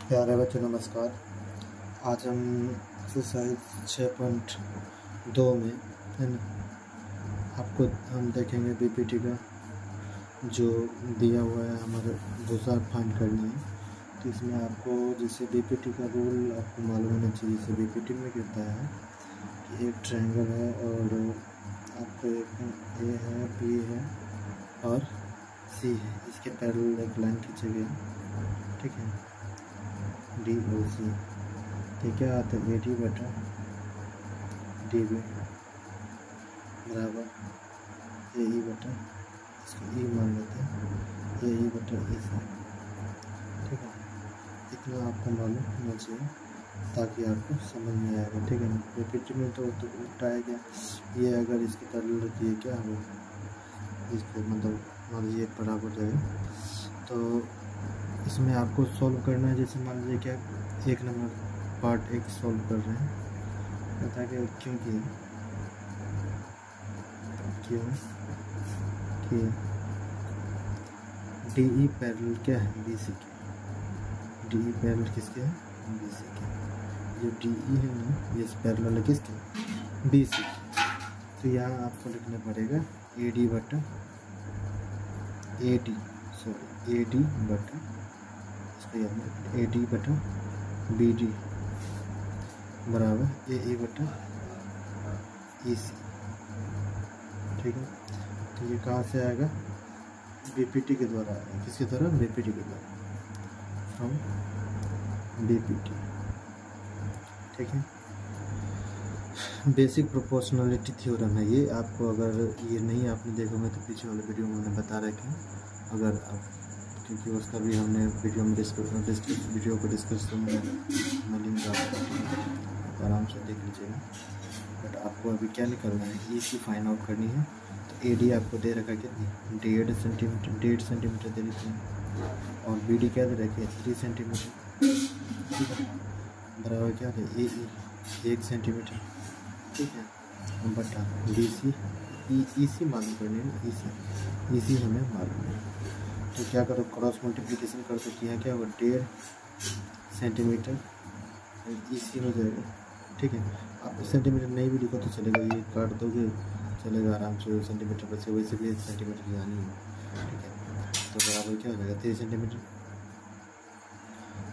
प्यारे बच्चों नमस्कार। आज हम एक्सरसाइज 6.2 में है ना आपको हम देखेंगे बीपीटी का जो दिया हुआ है हमारे भूसार फाइंड करनी है। तो इसमें आपको जैसे बीपीटी का रूल आपको मालूम होना चाहिए। जैसे बीपीटी में कहता है कि एक ट्रायंगल है और आपको एक ए है, बी है और सी है, इसके पैरेलल एक लाइन खींची गई, ठीक है, डी ओ सी। तो क्या आता है ए डी बटा डी बी बराबर ए ई बटा, इसको ई मान लेते हैं, ए ई बटा ए सी, ठीक है। इतना आपको मालूम होना चाहिए ताकि आपको समझ में आएगा, ठीक है ना। रिपीट में तो उल्टा है क्या, ये अगर इसकी पैरेलल होती है क्या हो, इसके मतलब मान लीजिए बराबर जाएगा। तो इसमें आपको सॉल्व करना है। जैसे मान लीजिए क्या एक नंबर पार्ट एक सॉल्व कर रहे हैं, बता के क्यों कि डी ई पैरेलल क्या है, बी सी के। डी ई पैरेलल किसके है, बी सी के। जो डी ई है ना ये पैरेलल है किसके, बी सी के। तो यहाँ आपको लिखना पड़ेगा ए डी बटा A D, sorry A D बटा ए डी बटा बी डी बराबर ए ई बटा ई सी, ठीक है। तो ये कहाँ से आएगा, बीपीटी के द्वारा आएगा। किसके द्वारा, बीपीटी के द्वारा, फ्रॉम बीपीटी, ठीक है। बेसिक प्रोपोर्शनलिटी थ्योरम है ये। आपको अगर ये नहीं आपने देखा होगा तो पीछे वाले वीडियो में मैंने बता रखे हैं, अगर आप, क्योंकि उसका भी हमने वीडियो में वीडियो को डिस्कशन में लिंक आप आराम से देख लीजिएगा। बट आपको अभी क्या निकलना है, ई सी फाइंड आउट करनी है। तो ए डी आपको दे रखा है कितनी, 1.5 सेंटीमीटर दे रखी है, और बी डी क्या दे रखी है 3 सेंटीमीटर, ठीक है। बराबर क्या है ए ई 1 सेंटीमीटर, ठीक है, बटा डी सी ई सी मालूम करनी है, ई सी हमें मालूम है। तो क्या करो, क्रॉस मल्टीप्लिकेशन कर दो, यहाँ क्या होगा 1.5 सेंटीमीटर ई सी हो जाएगा, ठीक है। आप सेंटीमीटर नहीं भी लिखो तो चलेगा, ये काट दोगे चलेगा आराम से, सेंटीमीटर बचे, वैसे भी 1 सेंटीमीटर जानी है, ठीक है। तो बराबर क्या हो जाएगा 3 सेंटीमीटर।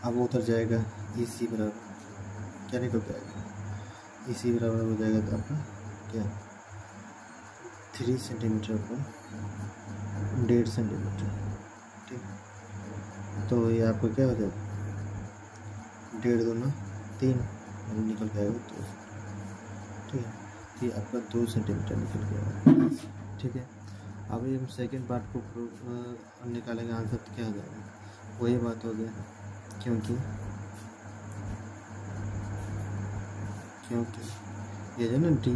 अब उतर जाएगा ई सी बराबर क्या निकल जाएगा, ई सी बराबर हो जाएगा तो आपका क्या 3 सेंटीमीटर पर 1.5 सेंटीमीटर, ठीक है। तो ये आपको क्या हो जाएगा 1.5 दूना 3 निकल जाएगा 2, ठीक है। तो ये आपका 2 सेंटीमीटर निकल गया, ठीक है। अभी हम सेकेंड पार्ट को निकालेंगे, आंसर तो क्या हो जाएगा, वही बात हो गया, क्योंकि ये जो ना डी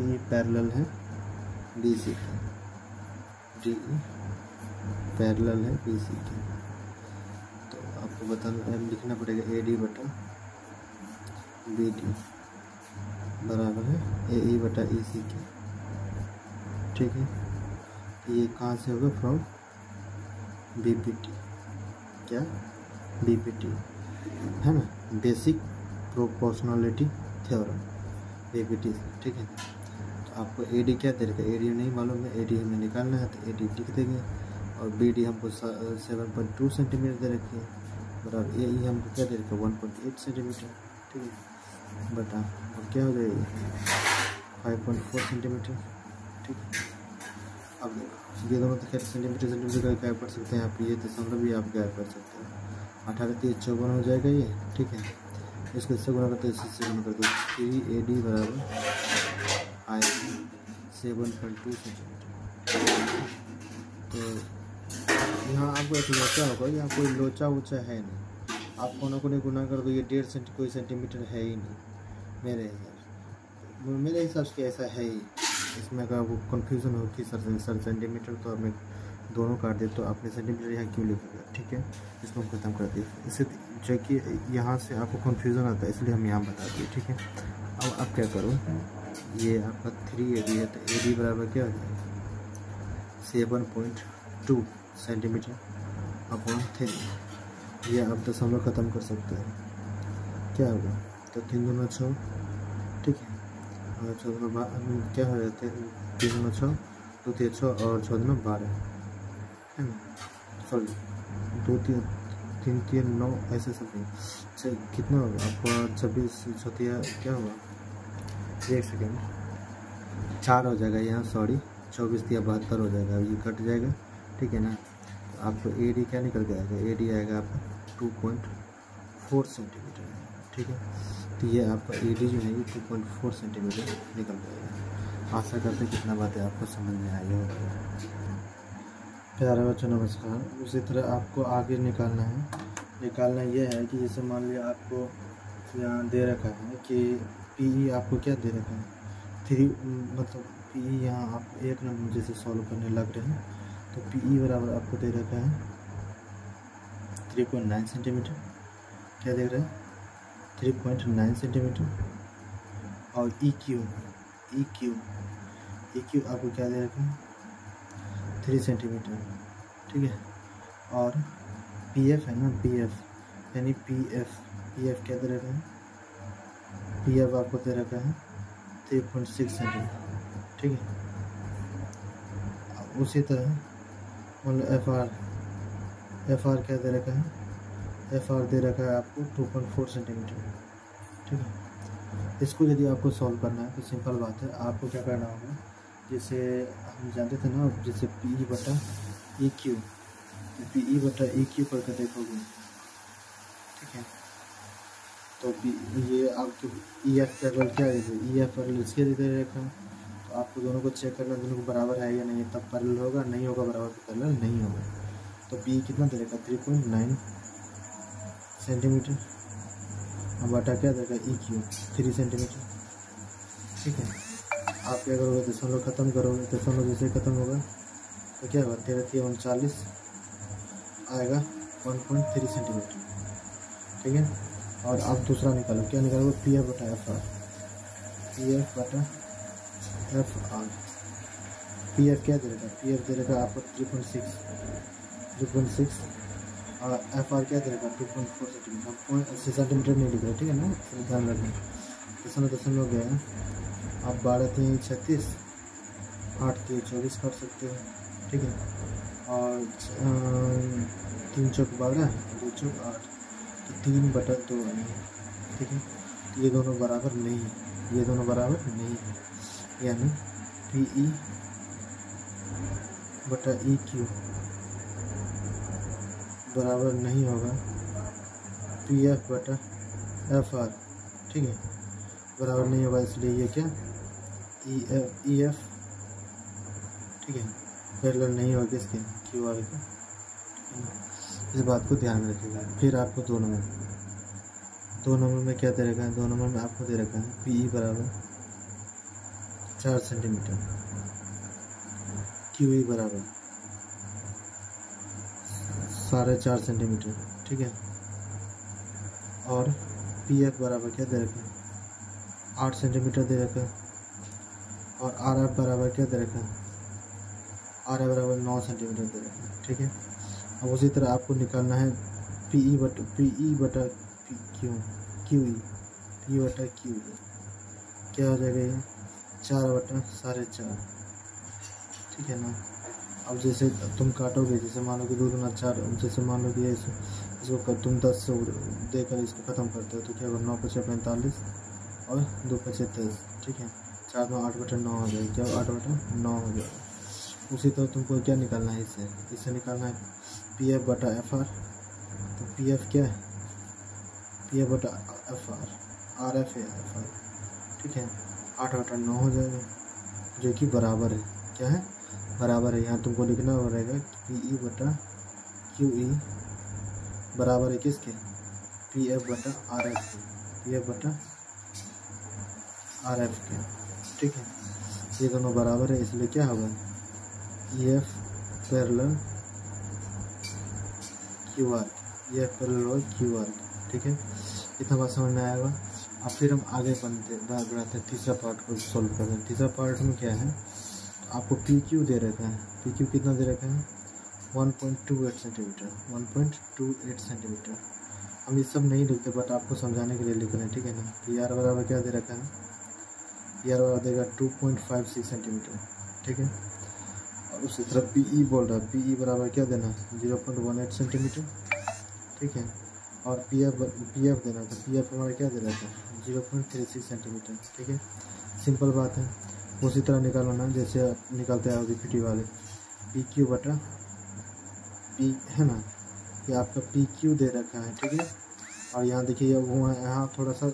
ई पैरेलल है बी सी के, डी ई पैरेलल है बी सी के। तो आपको बताना लिखना पड़ेगा ए डी बटा बी डी बराबर है ए ई बटा ई सी के, ठीक है। ये कहाँ से होगा, फ्रॉम बीपीटी, क्या बीपीटी है ना, बेसिक प्रोपोर्शनलिटी थ्योरम, बीपीटी, ठीक है। तो आपको ए डी क्या दे रखा है, ए डी नहीं मालूम है, ए डी हमें निकालना है, तो ए डी लिख देंगे, और बी डी हमको 7.2 सेंटीमीटर दे रखी है, बराबर ए ई हमको क्या दे रखा है 1.8 सेंटीमीटर, ठीक है, बटा और क्या हो जाएगी 5.4 सेंटीमीटर, ठीक है। अब ये दोनों तो खैर सेंटीमीटर का गायब कर सकते हैं आप, ये दशमलव भी आप गायब कर सकते हैं। 18 3 54 हो जाएगा ये, ठीक है। इसको इससे गुना करते हैं, इससे गुना कर दो, 3 ए डी बराबर आएगा 7.2 सेंटीमीटर। तो यहाँ आपको एक लोचा होगा, यहाँ कोई लोचा वोचा है नहीं, आप कोना कोने गुना कर दो, ये 1.5 कोई सेंटीमीटर है ही नहीं मेरे हिसाब से ऐसा है ही। इसमें अगर वो कन्फ्यूज़न हो कि सर सेंटीमीटर तो हमें दोनों काट दे, तो आपने सेंटीमीटर यहाँ क्यों लिखा, ठीक है। इसको हम खत्म कर दिए, इससे जो कि यहाँ से आपको कन्फ्यूज़न आता है, इसलिए हम यहाँ बता दिए, ठीक है। अब आप क्या करो, ये आपका 3 ए डी है, तो ए डी बराबर क्या हो जाएगा 7.2 सेंटीमीटर अपॉन 3, ये आप दशमलव ख़त्म कर सकते हैं। क्या होगा, तो 3 दूना 6, ठीक है, और 6 दूना क्या हो जाते हैं, 3 दूना 6, 2 3 6 और 6 दूना 12 है ना, सॉरी 2 3 3 3 9 ऐसे समथिंग। अच्छा कितना होगा आपका, 26 छतिया क्या होगा, 1 सेकेंड, 4 हो जाएगा यहाँ, सॉरी 24 या 72 हो जाएगा, ये कट जाएगा, ठीक है ना। तो आपको ए डी क्या निकल के आएगा, ए डी आएगा आपका 2.4 सेंटीमीटर, ठीक है। तो ये आपका ए डी जो है ये 2.4 सेंटीमीटर निकल जाएगा। आशा करते हैं कितना बातें आपको समझ में आई होगी। प्यारे बच्चों नमस्कार। उसी तरह आपको आगे निकालना ये है कि जैसे मान लिया आपको यहाँ दे रखा है कि पी आपको क्या दे रखा है, 3 मतलब पी यहाँ आप 1 नंबर जैसे सॉल्व करने लग रहे हैं, तो पी बराबर आपको दे रखा है 3.9 सेंटीमीटर। क्या दे रहा है, 3.9 सेंटीमीटर। और ई क्यू आपको क्या दे रखा है, 3 सेंटीमीटर, ठीक है। और पी एफ है ना, पी एफ यानी पी एफ क्या दे रखा है, पी एफ आपको दे रखा है 3.6 सेंटीमीटर, ठीक है। उसी तरह मतलब एफ आर क्या दे रखा है, एफ आर दे रखा है आपको 2.4 सेंटीमीटर, ठीक है। इसको यदि आपको सॉल्व करना है तो सिंपल बात है, आपको क्या करना होगा, जैसे हम जानते थे ना, जैसे पी ई बटा ई क्यू, पी ई बटा ई क्यू करके देखोगे, ठीक है। तो ये आपको ई एफ पैरेलल क्या है, ई एफ पैरेलल इसके दे रखा है, तो आपको दोनों को चेक करना, दोनों को बराबर है या नहीं, तब पैरेलल होगा, नहीं होगा बराबर तो पैरेलल नहीं होगा। तो पी कितना दे रखा, 3.9 सेंटीमीटर, अब बटा क्या देगा ई क्यू 3 सेंटीमीटर, ठीक है। आप क्या करोगे, दशमलव ख़त्म करोगे, दशमलव जैसे ख़त्म होगा तो क्या होगा, 13 39 आएगा 1.3 सेंटीमीटर, ठीक है। और आप दूसरा निकालो, क्या निकालोगे, पी एफ बटा एफ आर, पी एफ बटा एफ आर। पी एफ क्या दे रखा, पी एफ दे रखा आपको 3.6 और एफ आर क्या दे रखा 2.4 सेंटीमीटर, सेंटीमीटर नहीं लिख रहा, ठीक है ना, ध्यान रखना। दशमलव गया, आप 12 3 36, 8 3 24 कर सकते हो, ठीक है। और 3 चौक 12, 2 चौक 8, तो 3/2 है, ठीक है। ये दोनों बराबर नहीं है, ये दोनों बराबर नहीं है, यानी पी ई बटा ई क्यू बराबर नहीं होगा पी एफ बटा एफ आर, ठीक है, बराबर नहीं होगा। इसलिए ये क्या ई एफ, ठीक है, पैरेलल नहीं होगा किसके, क्यू आर के, इस बात को ध्यान में रखिएगा। फिर आपको 2 नंबर में क्या दे रखा है, 2 नंबर में आपको दे रखा है पी ई बराबर 4 सेंटीमीटर, क्यू ई बराबर 4.5 सेंटीमीटर, ठीक है। और पी एफ बराबर क्या दे रखा है, 8 सेंटीमीटर दे रखा है। और आर एफ बराबर क्या दे रखा है, आर एफ बराबर 9 सेंटीमीटर दे रखा है, ठीक है। अब उसी तरह आपको निकालना है पी ई बटा क्यू ई, पी बटा क्यू ई क्या हो जाएगा, ये 4/4.5, ठीक है ना। अब जैसे तुम काटोगे, जैसे मान लो कि 2 दूना 4, जैसे मान लो कि इसको तुम 10 से देकर इसको ख़त्म करते हो, तो क्या होगा, 9 5 45 और 2 5 10, ठीक है। 4 9 8/9 हो जाएगा, क्या 8/9 हो जाएगा। उसी तरह तुमको क्या निकालना है, इससे निकालना है पी एफ बटा एफ आर। तो पी एफ क्या है, पी एफ बटा एफ आर एफ है एफ आर, ठीक है, 8/9 हो जाएगा, जो कि बराबर है, क्या है, बराबर है। यहाँ तुमको लिखना पड़ेगा पी ई बटा क्यू ई बराबर है किसके, पी एफ बटा आर एफ के, पी एफ बटा आर एफ के, ठीक है। ये दोनों बराबर है, इसलिए क्या होगा, E F parallel Q R, E F parallel Q R, ठीक है। इतना बात समझ में आएगा। अब फिर हम आगे बढ़ाते हैं, तीसरा पार्ट को सॉल्व करते हैं। तीसरा पार्ट में क्या है, आपको पी क्यू दे रखा है, पी क्यू कितना दे रखा है, 1.28 सेंटीमीटर, 1.28 सेंटीमीटर। हम ये सब नहीं लिखते बट आपको समझाने के लिए लिख रहे हैं, ठीक है ना। पी आर बराबर क्या दे रखा है, पी आर बराबर देगा 2.56 सेंटीमीटर, ठीक है। और उसी तरह पी ई बोल रहा है, पी ई बराबर क्या देना है 0.18 सेंटीमीटर, ठीक है। और पी एफ देना था, पी एफ हमारा क्या दे रहा था 0.36 सेंटीमीटर, ठीक है। सिंपल बात है। उसी तरह निकालना जैसे निकालते हैं वीपीटी वाले, पी क्यू बटा पी, है ना। ये आपका पी क्यू दे रखा है, ठीक है। और यहाँ देखिए वो यहाँ थोड़ा सा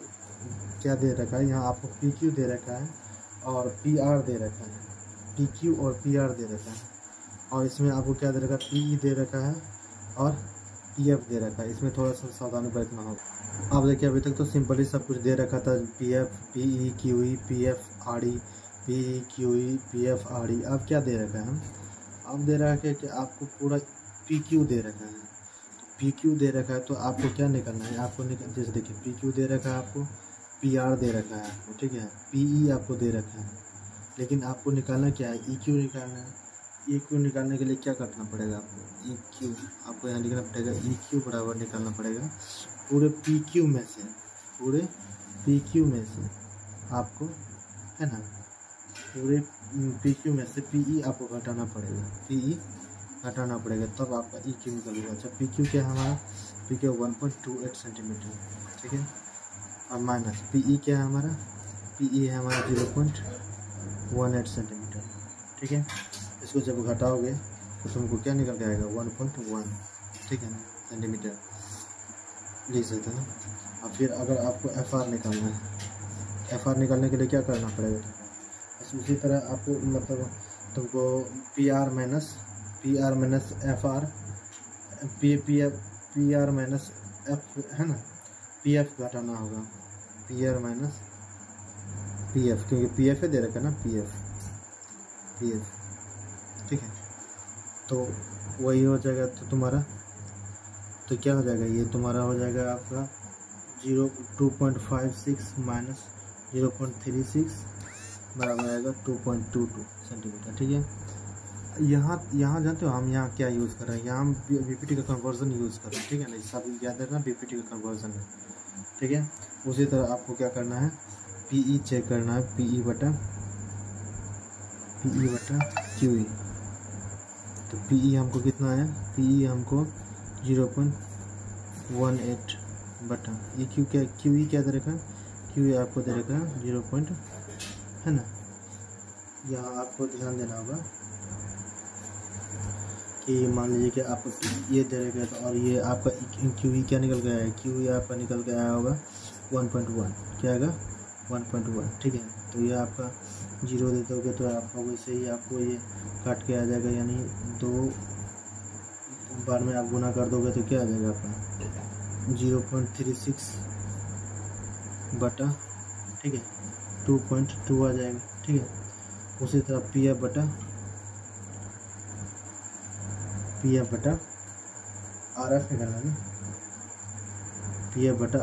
क्या दे रखा है, यहाँ आपको पी क्यू दे रखा है और पी आर दे रखा है, पी क्यू और पी आर दे रखा है। और इसमें आपको क्या दे रखा है, पी ई दे रखा है और पी एफ दे रखा है। इसमें थोड़ा सा सावधानी बरतना होगा। आप देखिए अभी तक तो सिंपल ही सब कुछ दे रखा था, P F, P E, Q E, P F R E, P E, Q E, P F R E. अब क्या दे रखा है, अब दे रखा है कि आपको पूरा पी क्यू दे रखा है। तो पी क्यू दे रखा है तो आपको क्या निकालना है, आपको जैसे देखिए पी क्यू दे रखा है, आपको पी आर दे रखा है आपको, ठीक है। पी ई आपको दे रखा है, लेकिन आपको निकालना क्या है, ई क्यू निकालना है। ई क्यू निकालने के लिए क्या करना पड़ेगा आपको, ई क्यू आपको यहाँ लिखना पड़ेगा, ई क्यू बराबर निकालना पड़ेगा पूरे पी क्यू में से, पूरे पी क्यू में से आपको, है ना, पूरे पी क्यू में से पी ई आपको घटाना पड़ेगा, पी ई घटाना पड़ेगा, तब आपका ई क्यू निकलेगा। अच्छा पी क्यू क्या है हमारा, पी क्यू 1.28 सेंटीमीटर, ठीक है। और माइनस पी ई क्या है हमारा, पी ई है हमारा 0.18 सेंटीमीटर, ठीक है। इसको जब घटाओगे तो तुमको क्या निकल के आएगा 1.1, ठीक है ना, सेंटीमीटर लिख सकते हैं। और फिर अगर आपको एफ आर निकालना है, एफ आर निकालने के लिए क्या करना पड़ेगा, बस उसी तरह आपको मतलब तुमको P R minus F R, P R minus F, है ना, पी एफ घटाना होगा, P R minus P F, क्योंकि पी एफ दे रखा है ना, पी एफ, ठीक है। तो वही हो जाएगा, तो तुम्हारा तो क्या हो जाएगा, ये तुम्हारा हो जाएगा आपका 2.56 माइनस 0.36 बराबर आएगा 2.22 सेंटीमीटर, ठीक है। यहाँ जानते हो हम यहाँ क्या यूज़ कर रहे हैं, यहाँ हम बीपीटी का कन्वर्जन यूज़ कर रहे हैं, ठीक है ना। सब याद रखना बीपीटी का कन्वर्जन है, ठीक है। उसी तरह आपको क्या करना है, पीई चेक करना है, पीई बटा क्यूई। तो पीई हमको कितना है, पीई हमको 0.18 बटा ये क्यू क्या, क्यूई क्या दे रखा है, क्यूई आपको दे रखा है 0. है ना। यहाँ आपको ध्यान देना होगा कि मान लीजिए कि आपको ये दे रखा है तो, और ये आपका क्यूई क्या निकल गया है, क्यूई आपका निकल के आया होगा 1.1, क्या आएगा 1.1, ठीक है। तो ये आपका 0 दे दोगे तो आपका वैसे ही आपको ये काट के आ जाएगा, यानी 2 बार में आप गुना कर दोगे तो क्या आ जाएगा आपका 0.36 बटा, ठीक है, 2.2 आ जाएगा, ठीक है। उसी तरह पी एफ बटा आर एफ निकालना है ना, पी एफ बटा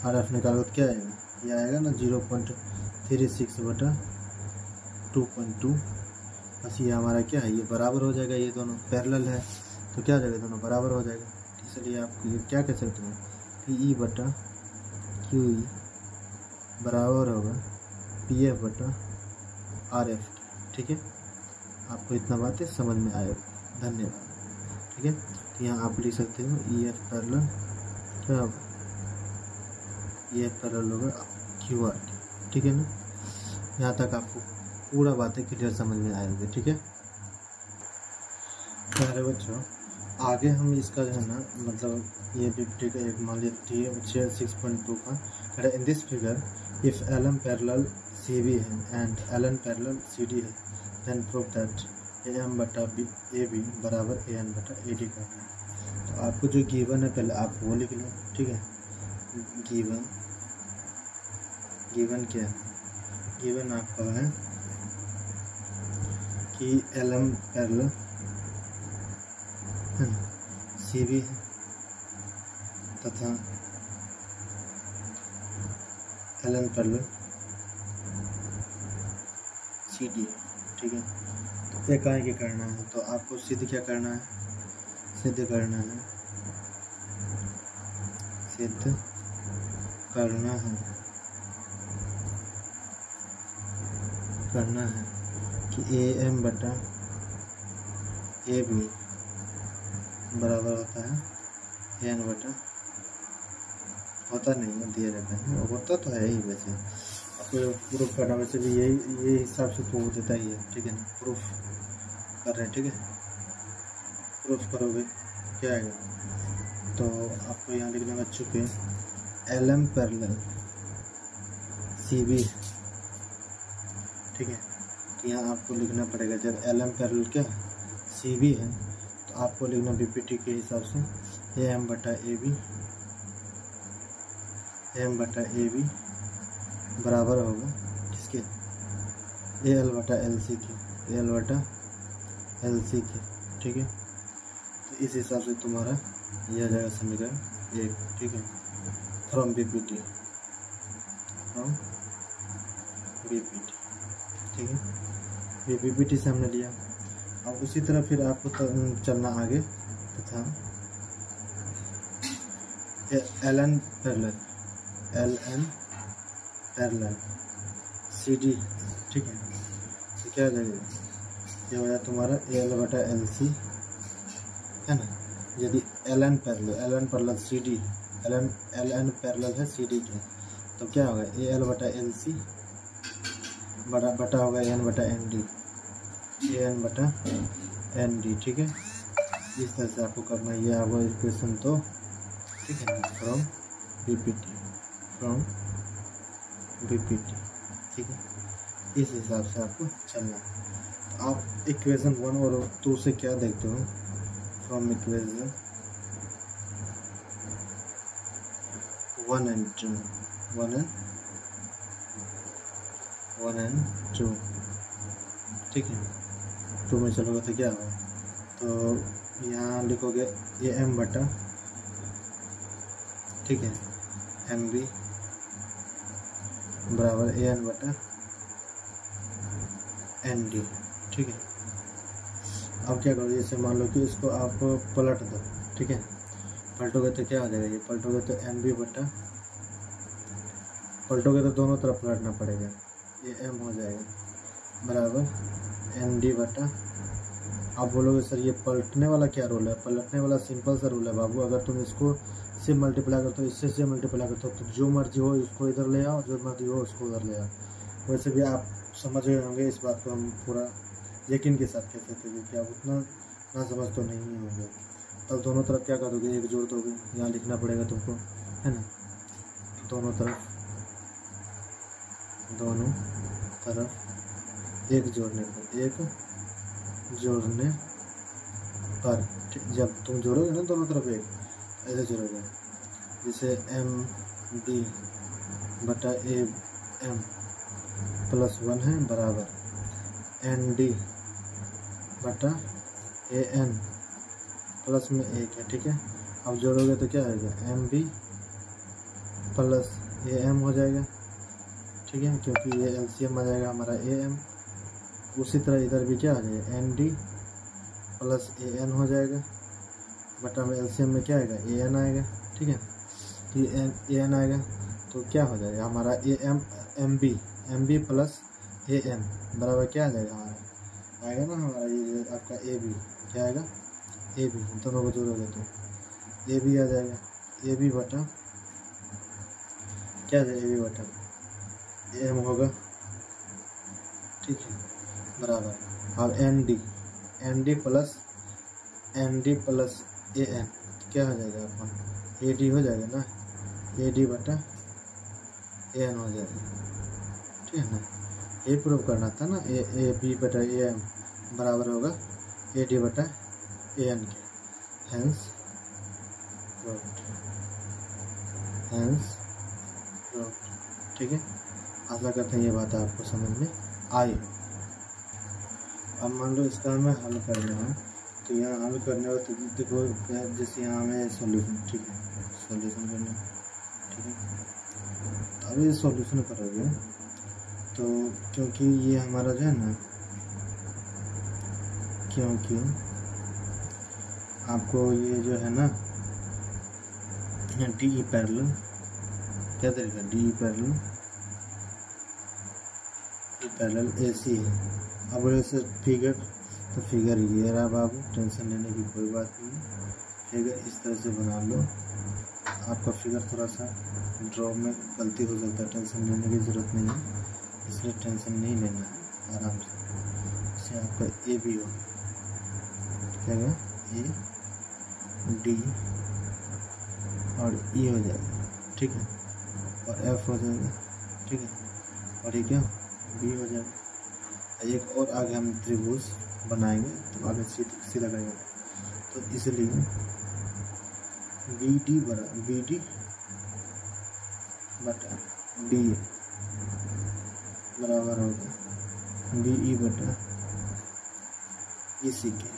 आर एफ निकालो तो क्या आएगा, ये आएगा ना 0.36 बटा 2.2। बस ये हमारा क्या है, ये बराबर हो जाएगा, ये दोनों पैरेलल है तो क्या हो जाएगा, दोनों बराबर हो जाएगा। इसलिए आप ये क्या कह सकते हैं, पी ई बटा क्यू ई बराबर होगा पी एफ बटा आर एफ, ठीक है। आपको इतना बातें समझ में आएगा, धन्यवाद, ठीक है। तो यहाँ आप लिख सकते हो ई एफ पैरेलल क्या होगा, ई एफ पैरेलल होगा क्यू आर, ठीक है ना। यहाँ तक आपको पूरा बातें क्लियर समझ में आएंगे, ठीक है। प्यारे बच्चों, आगे हम इसका जो है ना, मतलब ये बीपीटी का एक मान लीजिए 6.2 का, in this figure if L M parallel C B है and L N parallel C D है, then prove that A M बटा ए बी बराबर ए एन बटा ए डी करना है। तो आपको जो गिवन है पहले आप वो लिख लो, ठीक है। गिवन क्या है, गिवन आपका है कि एल एम पैरेलल है ना, सी बी है तथा L N parallel C D, ठीक है। तो एकांकी करना है तो आपको सिद्ध क्या करना है, सिद्ध करना है, सिद्ध करना है कि AM बटा AB बराबर होता है AN बटा, होता नहीं है, दिया रहता है, होता तो है ही वैसे, आपको प्रूफ करना वैसे भी यही हिसाब से तो देता ही है, ठीक है ना। प्रूफ कर रहे हैं, ठीक है, प्रूफ करोगे क्या आएगा, तो आपको यहाँ लिखना बच्चों पे LM पैरेलल CB, ठीक है। तो यहाँ आपको लिखना पड़ेगा जब LM पैरेलल क्या CB है तो आपको लिखना BPT के हिसाब से AM बटा AB बराबर होगा किसके, AL बटा LC के, ठीक है। तो इस हिसाब से तुम्हारा यह जाएगा समीकरण 1, ठीक है, फ्रॉम BPT, ठीक है। ये BPT से हमने लिया। अब उसी तरह फिर आपको चलना आगे तथा LN पैरेलल CD, ठीक है। तो क्या हो जाएगा, ये हो जाएगा तुम्हारा AL बटा LC है ना। यदि LN parallel CD, LN parallel है CD के, तो क्या होगा AL बटा LC बटा होगा AN बटा ND, ठीक है। इस तरह से आपको करना है, ये आपको इक्वेशन तो, ठीक है ना, फ्रॉम BPT, ठीक है। इस हिसाब से आपको चलना है। तो आप इक्वेशन 1 और 2 से क्या देखते हो, फ्रॉम इक्वेशन 1 and 2, ठीक है। 2 में चलोगे तो क्या होगा, तो यहाँ लिखोगे AM बटा, ठीक है, MB बराबर AN बटा ND, ठीक है। अब क्या करोगे, जैसे मान लो कि इसको आप पलट दो, ठीक है, पलटोगे तो क्या हो जाएगा, ये पलटोगे तो MB बटा, पलटोगे तो दोनों तरफ पलटना पड़ेगा, AM हो जाएगा बराबर ND बटा। आप बोलोगे सर ये पलटने वाला क्या रूल है, पलटने वाला सिंपल सा रूल है बाबू, अगर तुम इसको से मल्टीप्लाई करते हो, इससे से मल्टीप्लाई करते हो, तो जो मर्जी हो इसको इधर ले आओ, जो मर्जी हो उसको उधर ले आओ। वैसे भी आप समझ गए होंगे, इस बात को हम पूरा यकीन के साथ कहते थे, क्योंकि आप उतना ना समझ तो नहीं होंगे। तब दोनों तरफ क्या कर दोगे, एक जोड़ दोगे, यहाँ लिखना पड़ेगा तुमको, है ना, दोनों तरफ एक जोड़ने पर, जब तुम जोड़ोगे ना दोनों तरफ एक, ऐसे जोड़ोगे, जैसे MB बटा AM प्लस 1 है बराबर ND बटा AN प्लस में 1 है, ठीक है। अब जोड़ोगे तो क्या आएगा, MB प्लस AM हो जाएगा, ठीक है, क्योंकि ये LCM आ जाएगा हमारा AM। उसी तरह इधर भी क्या आ जाएगा, ND प्लस AN हो जाएगा, बटा में LCM में क्या आएगा, AN आएगा, ठीक है। AN आएगा तो क्या हो जाएगा हमारा MB प्लस AM बराबर क्या आ जाएगा हमारा, आएगा ना हमारा ये आपका AB, क्या आएगा AB, दोनों को जोड़ोगे तो AB आ जाएगा, AB बटा क्या आ जाएगा, AB बटा AM होगा, ठीक है, बराबर। और ND प्लस AN क्या हो जाएगा आपका, AD हो जाएगा ना, AD बटा AN हो जाएगा, ठीक है ना। ये प्रूव करना था ना, AB बटा AM बराबर होगा AD बटा AN के, हेंस प्रूव्ड, ठीक है। आशा करते हैं ये बात आपको समझ में आई हो। अब मान लो इसका हमें हल करना है, तो यहाँ हल करने हो तो देखो, जैसे यहाँ हमें सॉल्यूशन, ठीक है, सॉल्यूशन करना, ठीक है। तो अब ये सॉल्यूशन करोगे तो, क्योंकि ये हमारा जो है ना क्योंकि आपको ये जो है ना डी पैरेलल क्या तरीका, डी पैरेलल AC है। अब ऐसे फिगर तो फिगर ये रहा बाबू, टेंशन लेने की कोई बात नहीं है। फिगर इस तरह से बना लो। आपका फिगर थोड़ा सा ड्रॉ में गलती हो सकता है, टेंशन लेने की ज़रूरत नहीं है, इसलिए टेंशन नहीं लेना है, आराम से। इससे आपका ए भी हो क्या गया, ए डी और ई हो जाएगा, ठीक है, और एफ हो जाएगा, ठीक है, और ये क्या बी हो जाएगा। एक और आगे हम त्रिभुज बनाएंगे तो आगे सीधा करेंगे, तो इसलिए बी डी बटा डी बराबर होगा बी ई बटा इसी के,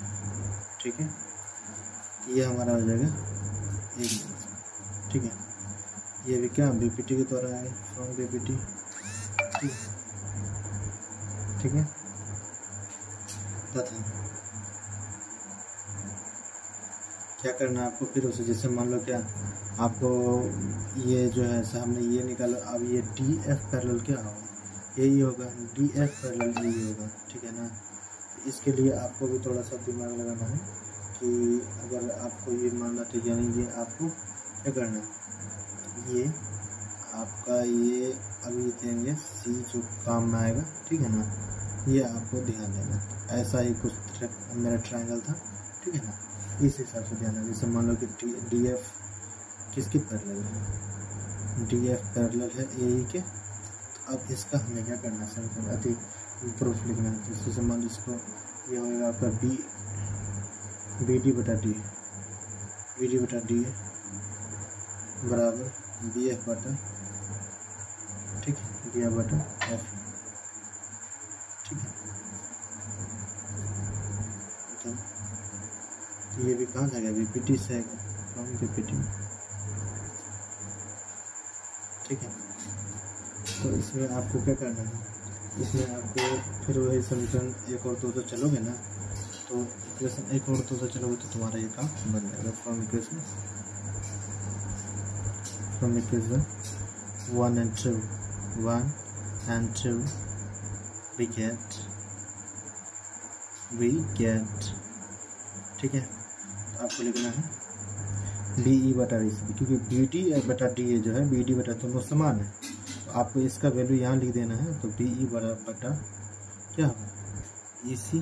ठीक है। ये हमारा हो जाएगा एक, ठीक है। ये भी क्या बीपीटी के द्वारा आए, फ्रॉम बीपीटी, ठीक है। तथा क्या करना है आपको फिर उसे, जैसे मान लो क्या आपको ये जो है हमने ये निकाला, अब ये डी एफ पैरेलल क्या होगा, यही होगा, डी एफ पैरेलल यही होगा, ठीक है ना। इसके लिए आपको भी थोड़ा सा दिमाग लगाना है कि अगर आपको ये मानना, ठीक है, यानी ये आपको क्या करना है, ये आपका ये अभी देंगे सी जो काम में आएगा, ठीक है ना, ये आपको ध्यान देना। ऐसा ही कुछ मेरा ट्रायंगल था, ठीक है ना, इस हिसाब से ध्यान है। जैसे मान लो कि डी एफ किसकी पैरेलल है, डी एफ पैरेलल है ए के, तो अब इसका हमें क्या करना है, अति प्रूफ लिखना है। तो जैसे मान लो इसको ये होगा आपका बी डी बटा डी बराबर बी एफ बटा, ठीक है, बी एफ बटा एफ, ठीक है। तो ये भी कहाँ से आएगा, बीपीटी से आएगा, फ्रॉम बीपीटी, ठीक है। तो इसमें आपको क्या करना है, इसमें आपको फिर वही समीकरण एक और दो तो चलोगे ना, तो इक्वेशन एक और दो तो चलोगे तो तुम्हारा ये काम बन जाएगा। From equation 1 and 2 we get, ठीक है। तो आपको लिखना है बी ई बटा डी, क्योंकि बी डी बटा डी जो है, बी डी बटा दोनों समान है, तो आपको इसका वैल्यू यहाँ लिख देना है। तो बी ई बटा क्या होगा, ई सी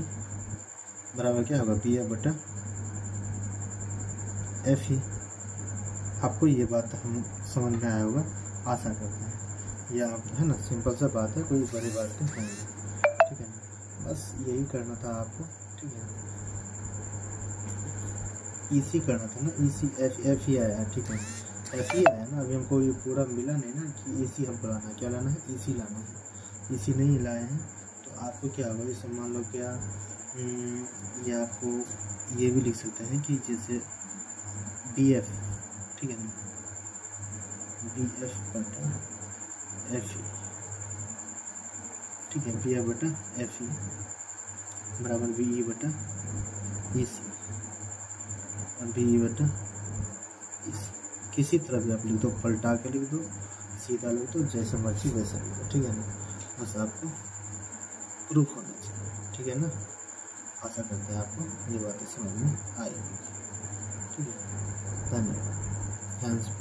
बराबर क्या होगा, बी एफ बटा एफ ई। आपको ये बात हम समझ में आया होगा, आशा करते हैं, या है ना, सिंपल सा बात है, कोई बड़ी बात नहीं है, ठीक है ना। बस यही करना था आपको, ठीक है। इसी करना था ना, इसी एफ ही आया, ठीक है, एफ ही आया ना। अभी हमको ये पूरा मिला नहीं ना कि इसी हमको लाना है, क्या लाना है, इसी लाना है, इसी नहीं लाए हैं। तो आपको क्या होगा, जैसे मान लो क्या ये आपको ये भी लिख सकते हैं कि जैसे बी एफ, ठीक है ना, बी एफ बटा एफ ई, ठीक है, बी एफ बटा एफ ई बराबर बी ई बटा ई सी और बी ई बटा ई सी। किसी तरह भी आप लिख दो, पलटा के लिख दो, सीधा लिख दो, जैसे मर्जी वैसा लिख दो, ठीक है ना। बस आपको प्रूफ होना चाहिए, ठीक है ना। आशा करते हैं आपको ये बातें समझ में आएगी, ठीक है। धन्यवाद।